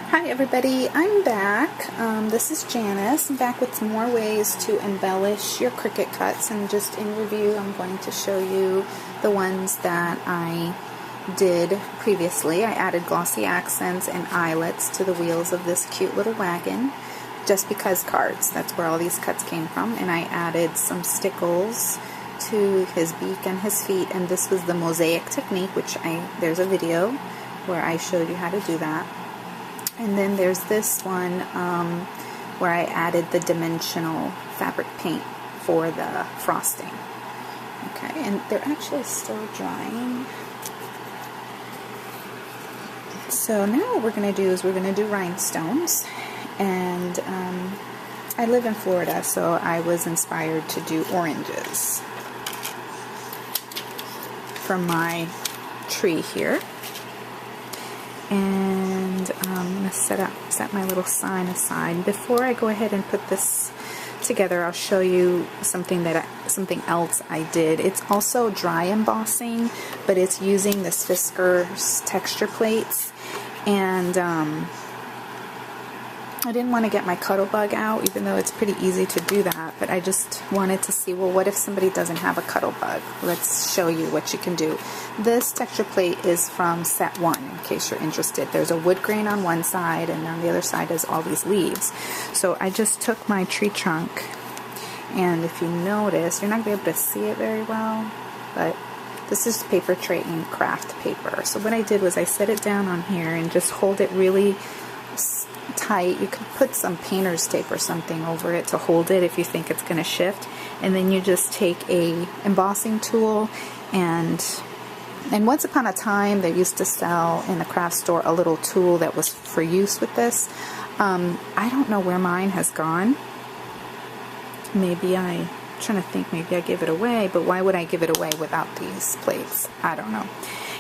Hi everybody, I'm back. This is Janice. I'm back with some more ways to embellish your Cricut cuts, and just in review I'm going to show you the ones that I did previously. I added glossy accents and eyelets to the wheels of this cute little wagon, just because cards. That's where all these cuts came from. And I added some stickles to his beak and his feet, and this was the mosaic technique, which there's a video where I showed you how to do that. And then there's this one where I added the dimensional fabric paint for the frosting. Okay, and they're actually still drying. So now what we're going to do is we're going to do rhinestones. And I live in Florida, so I was inspired to do oranges from my tree here. And I'm going to set my little sign aside. Before I go ahead and put this together, I'll show you something else I did. It's also dry embossing, but it's using this Fiskars texture plates. And I didn't want to get my Cuttlebug out, even though it's pretty easy to do that, but I just wanted to see, well, what if somebody doesn't have a Cuttlebug? Let's show you what you can do. This texture plate is from set 1, in case you're interested. There's a wood grain on one side, and on the other side is all these leaves. So I just took my tree trunk, and if you notice, you're not going to be able to see it very well, but this is paper tray and craft paper. So what I did was I set it down on here and just hold it really tight. You could put some painter's tape or something over it to hold it if you think it's going to shift, and then you just take a embossing tool, and once upon a time they used to sell in the craft store a little tool that was for use with this. I don't know where mine has gone. Maybe I'm trying to think, maybe I give it away, but why would I give it away without these plates? I don't know.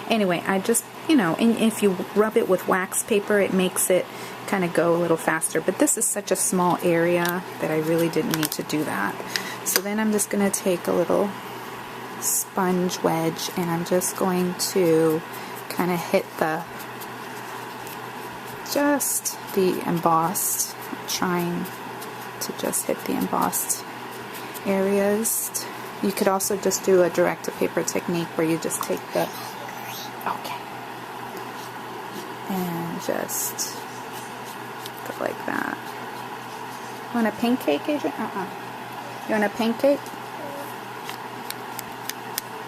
Anyway, I just, and if you rub it with wax paper, it makes it kind of go a little faster. But this is such a small area that I really didn't need to do that. So then I'm just going to take a little sponge wedge, and I'm just going to kind of hit just the embossed, trying to just hit the embossed areas. You could also just do a direct-to-paper technique where you just take the and just go like that. You want a pancake, Adrian? You want a pancake?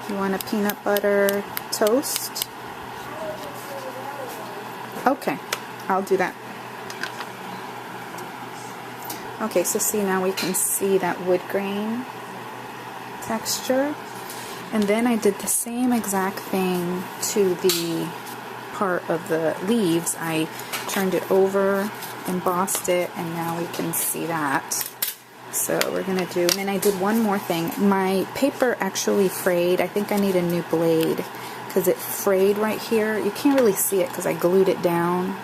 You want a peanut butter toast? Okay, I'll do that. Okay, so see, now we can see that wood grain texture. And then I did the same exact thing to the part of the leaves. I turned it over, embossed it, and now we can see that. So we're going to do, and then I did one more thing. My paper actually frayed. I think I need a new blade because it frayed right here. You can't really see it because I glued it down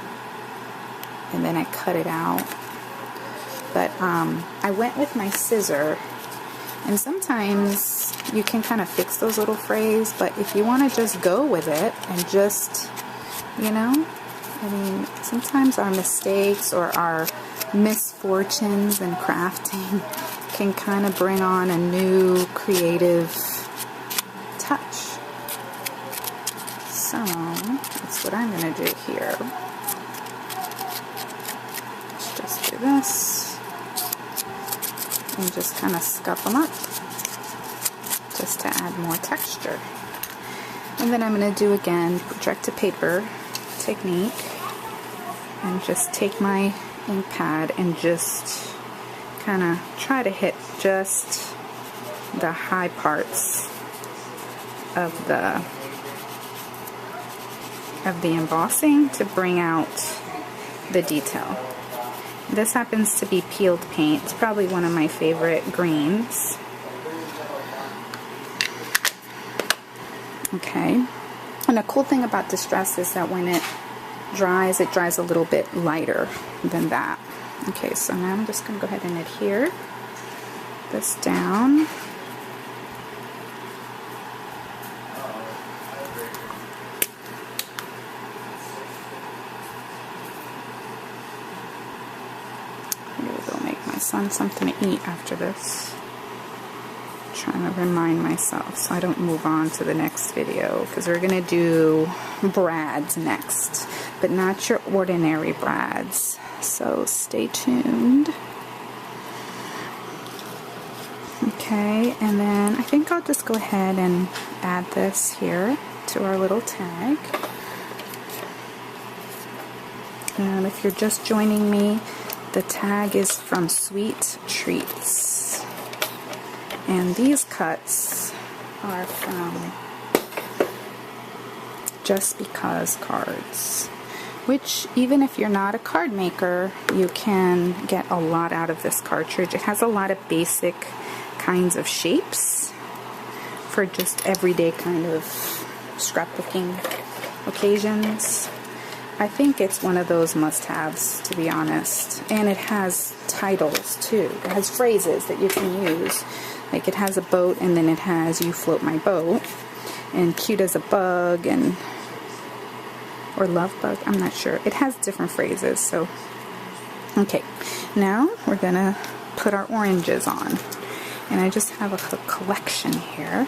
and then I cut it out. But I went with my scissor, and sometimes you can kind of fix those little frays, but if you want to just go with it and just, I mean, sometimes our mistakes or our misfortunes in crafting can kind of bring on a new creative touch. So that's what I'm going to do here. Let's just do this and just kind of scuff them up just to add more texture. And then I'm going to do again direct to paper technique and just take my ink pad and just kind of try to hit just the high parts of the embossing to bring out the detail. This happens to be peeled paint. It's probably one of my favorite greens. Okay, and the cool thing about distress is that when it dries a little bit lighter than that. Okay, so now I'm just going to go ahead and adhere this down. I'm gonna go make my son something to eat after this. Trying to remind myself so I don't move on to the next video, because we're gonna do brads next, but not your ordinary brads, so stay tuned. Okay, and then I think I'll just go ahead and add this here to our little tag. And if you're just joining me, the tag is from Sweet Treats. And these cuts are from Just Because cards, which even if you're not a card maker, you can get a lot out of this cartridge. It has a lot of basic kinds of shapes for just everyday kind of scrapbooking occasions. I think it's one of those must-haves, to be honest. And it has titles too. It has phrases that you can use. Like it has a boat, and then it has "You Float My Boat," and "Cute as a Bug," and or "Love Bug." I'm not sure. It has different phrases. So, okay, now we're gonna put our oranges on, and I just have a collection here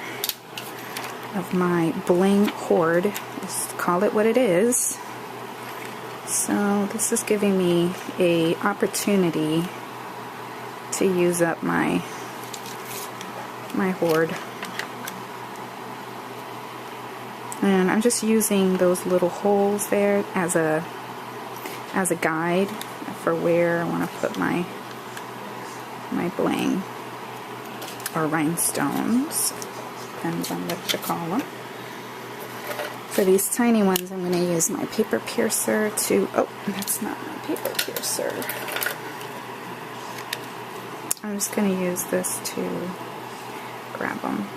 of my bling hoard. Just call it what it is. So this is giving me a opportunity to use up my hoard, and I'm just using those little holes there as a guide for where I want to put my bling or rhinestones, depends on what you call them. For these tiny ones, I'm going to use my paper piercer to, oh, that's not my paper piercer. I'm just going to use this to grab them.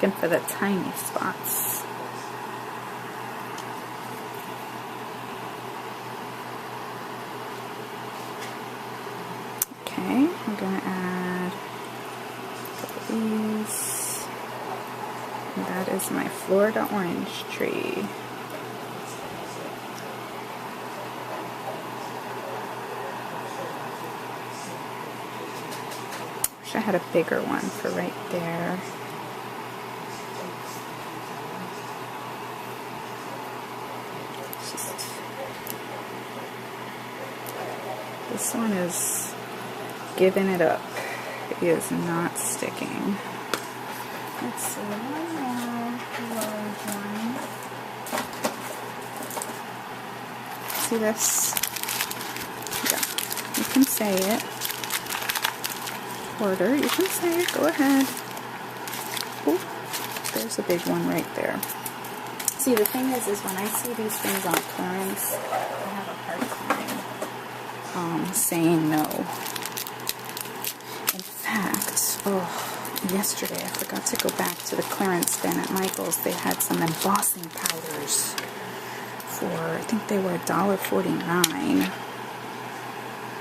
Looking for the tiny spots. Okay, I'm going to add a couple of these. And that is my Florida orange tree. Wish I had a bigger one for right there. This one is giving it up. It is not sticking. Let's see, one more large one. See this? Yeah, you can say it. Order, you can say it, go ahead. Ooh, there's a big one right there. See, the thing is when I see these things on clearance, I have a hard time saying no. In fact, yesterday I forgot to go back to the clearance bin at Michael's. They had some embossing powders for, I think they were $1.49.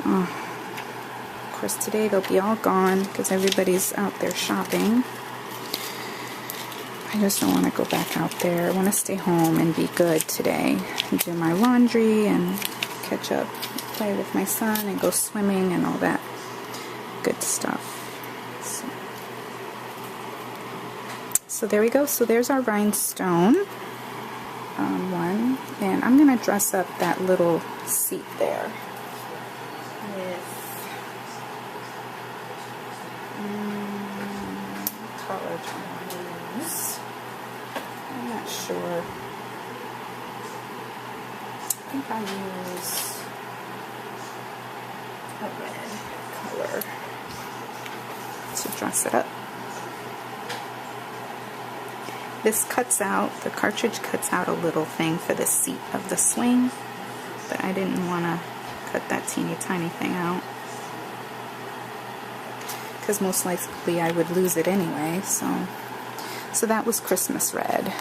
Of course, today they'll be all gone because everybody's out there shopping. I just don't want to go back out there. I want to stay home and be good today and do my laundry and catch up, play with my son and go swimming and all that good stuff. So there we go. So there's our rhinestone one, and I'm going to dress up that little seat there with color do I want to use? I'm not sure. I think I'll use a red color to dress it up. This cuts out, the cartridge cuts out a little thing for the seat of the swing, but I didn't want to cut that teeny tiny thing out because most likely I would lose it anyway. So that was Christmas red.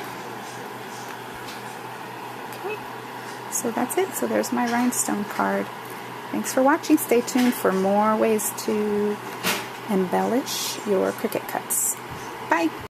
So that's it. So there's my rhinestone card. Thanks for watching. Stay tuned for more ways to embellish your Cricut cuts. Bye!